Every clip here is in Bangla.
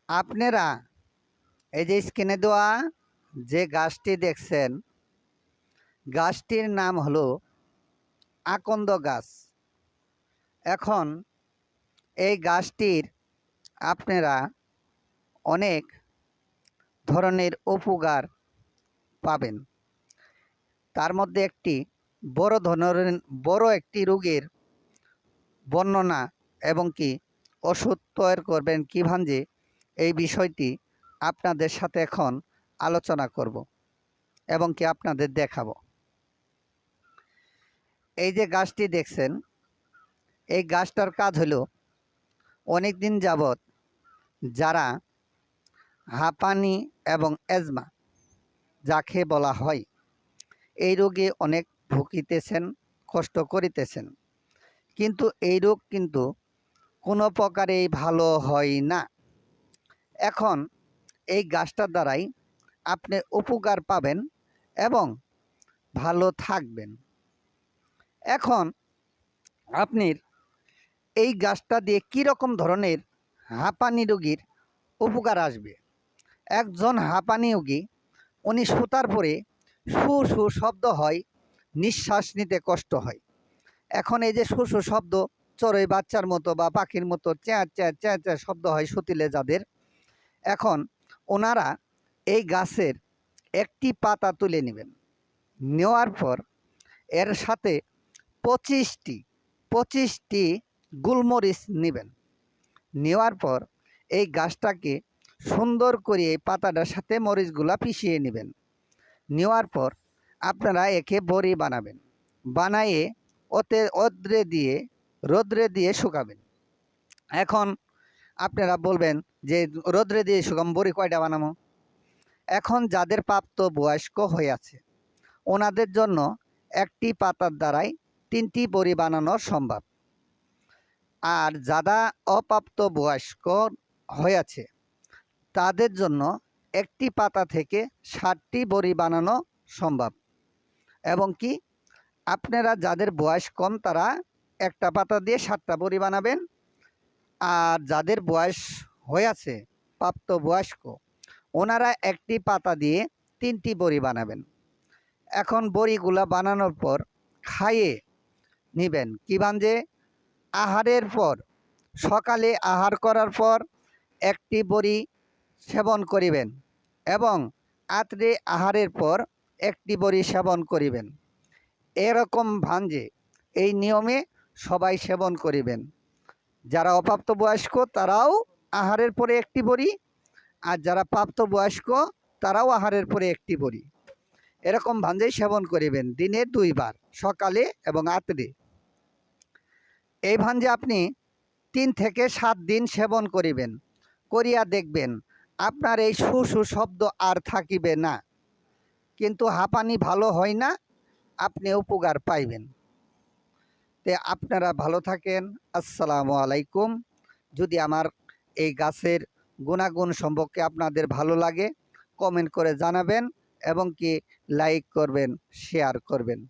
আপনারা এই যে স্ক্রিনে দেওয়া যে গাছটি দেখছেন, গাছটির নাম হলো আকন্দ গাছ। এখন এই গাছটির আপনারা অনেক ধরনের উপকার পাবেন। তার মধ্যে একটি বড় একটি রোগের বর্ণনা এবং কি ওষুধ তৈরি করবেন কীভাবে, এই বিষয়টি আপনাদের সাথে এখন আলোচনা করব এবং কি আপনাদের দেখাবো। এই যে গাছটি দেখছেন, এই গাছটার কাজ হলো অনেক দিন যাবৎ যারা হাঁপানি এবং অ্যাজমা যাকে বলা হয়, এই রোগে অনেক ভুগিতেছেন, কষ্ট করিতেছেন, কিন্তু এই রোগ কিন্তু কোনো প্রকারেই ভালো হয় না। এখন এই গাছটার দ্বারাই আপনি উপকার পাবেন এবং ভালো থাকবেন। এখন আপনার এই গাছটা দিয়ে কীরকম ধরনের হাঁপানি রোগীর উপকার আসবে। একজন হাঁপানি রোগী, উনি শুতার পরে শু শু শব্দ হয়, নিঃশ্বাস নিতে কষ্ট হয়। এখন এই যে শু শু শব্দ, চড়ুই বাচ্চার মতো বা পাখির মতো চ্যাঁ চ্যাঁ চ্যাঁ চ্যাঁ শব্দ হয় শুতিলে যাদের, এখন ওনারা এই গাছের একটি পাতা তুলে নেবেন। নেওয়ার পর এর সাথে 25টি গোলমরিচ নেবেন। নেওয়ার পর এই গাছটাকে সুন্দর করে এই পাতাটার সাথে মরিচগুলা পিষিয়ে নেবেন। নেওয়ার পর আপনারা একে বড়ি বানাবেন। বানায়ে রোদ্রে দিয়ে শুকাবেন। এখন আপনারা বলবেন যে রোদ্রে দিয়ে শুকাম, বড়ি কয়টা বানাবো? এখন যাদের প্রাপ্ত বয়স্ক হয়ে আছে ওনাদের জন্য একটি পাতার দ্বারাই 3টি বড়ি বানানো সম্ভব। আর যারা অপ্রাপ্ত বয়স্ক হয়ে আছে তাদের জন্য একটি পাতা থেকে 60টি বড়ি বানানো সম্ভব। এবং কি আপনারা যাদের বয়স কম তারা একটা পাতা দিয়ে 7টা বড়ি বানাবেন। আর যাদের বয়স হয়ে আছে প্রাপ্ত বয়স্ক, ওনারা একটি পাতা দিয়ে 3টি বড়ি বানাবেন। এখন বড়িগুলা বানানোর পর খাইয়ে নেবেন। কীভাবে? আহারের পর, সকালে আহার করার পর একটি বড়ি সেবন করিবেন এবং রাত্রে আহারের পর একটি বড়ি সেবন করিবেন। এরকম ভাঞ্জে এই নিয়মে সবাই সেবন করিবেন। যারা অপ্রাপ্তবয়স্ক তারাও আহারের পরে একটি বড়ি, আর যারা প্রাপ্তবয়স্ক তারাও আহারের পরে একটি বড়ি, এরকম ভাঞ্জেই সেবন করিবেন দিনে 2 বার, সকালে এবং রাত্রে। এই ভাঞ্জে আপনি 3 থেকে 7 দিন সেবন করিবেন। করিয়া দেখবেন আপনার এই শু শু শব্দ আর থাকিবে না, কিন্তু হাঁপানি ভালো হয় না, আপনি উপকার পাইবেন। তে আপনারা ভালো থাকেন। আসসালামু আলাইকুম। যদি আমার এই গাছের গুণাগুণ সম্পর্কে আপনাদের ভালো লাগে কমেন্ট করে জানাবেন এবং কি লাইক করবেন, শেয়ার করবেন।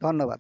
ধন্যবাদ।